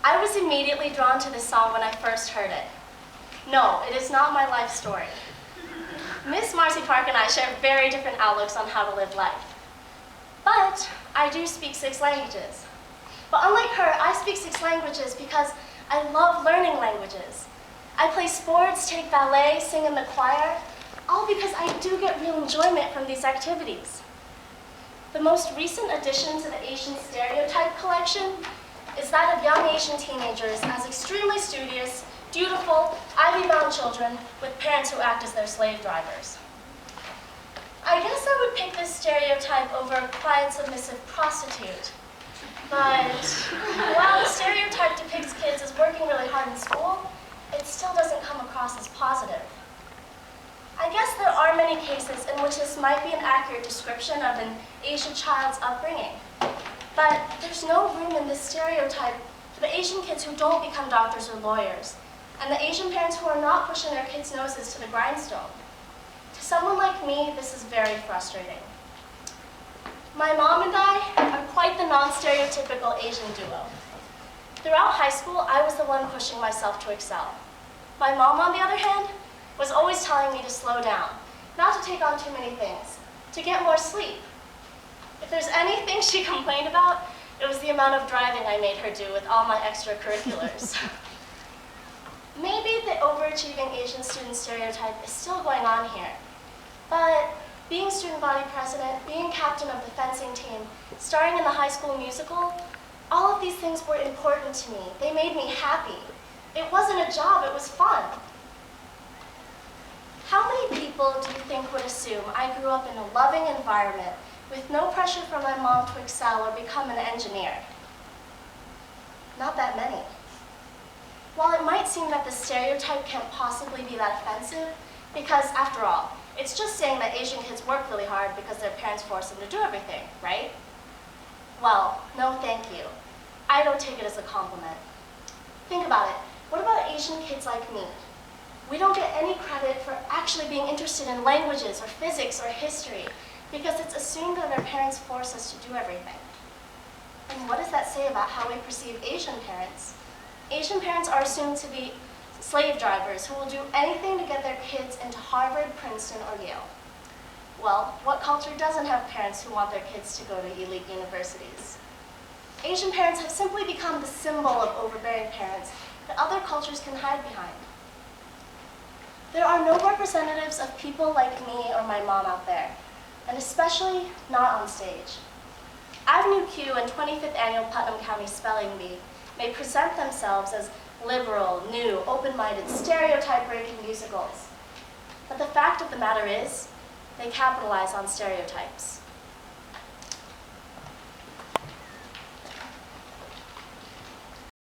I was immediately drawn to this song when I first heard it. No, it is not my life story. Miss Marcy Park and I share very different outlooks on how to live life. But I do speak 6 languages. But unlike her, I speak 6 languages because I love learning languages. I play sports, take ballet, sing in the choir, all because I do get real enjoyment from these activities. The most recent addition to the Asian stereotype collection is that of young Asian teenagers as extremely studious, dutiful, ivy-bound children with parents who act as their slave drivers. I guess I would pick this stereotype over quiet, submissive prostitute. But while the stereotype depicts kids as working really hard in school, it still doesn't come across as positive. I guess there are many cases in which this might be an accurate description of an Asian child's upbringing. But there's no room in this stereotype for the Asian kids who don't become doctors or lawyers, and the Asian parents who are not pushing their kids' noses to the grindstone. To someone like me, this is very frustrating. My mom and I are quite the non-stereotypical Asian duo. Throughout high school, I was the one pushing myself to excel. My mom, on the other hand, was always telling me to slow down, not to take on too many things, to get more sleep. If there's anything she complained about, it was the amount of driving I made her do with all my extracurriculars. Maybe the overachieving Asian student stereotype is still going on here, but being student body president, being captain of the fencing team, starring in the high school musical, all of these things were important to me. They made me happy. It wasn't a job, it was fun. How many people do you think would assume I grew up in a loving environment with no pressure from my mom to excel or become an engineer? Not that many. While it might seem that the stereotype can't possibly be that offensive, because after all, it's just saying that Asian kids work really hard because their parents force them to do everything, right? Well, no thank you. I don't take it as a compliment. Think about it. What about Asian kids like me? We don't get any credit for actually being interested in languages or physics or history because it's assumed that our parents force us to do everything. And what does that say about how we perceive Asian parents? Asian parents are assumed to be slave drivers who will do anything to get their kids into Harvard, Princeton, or Yale. Well, what culture doesn't have parents who want their kids to go to elite universities? Asian parents have simply become the symbol of overbearing parents that other cultures can hide behind. There are no representatives of people like me or my mom out there, and especially not on stage. Avenue Q and 25th Annual Putnam County Spelling Bee may present themselves as liberal, new, open-minded, stereotype-breaking musicals. But the fact of the matter is, they capitalize on stereotypes.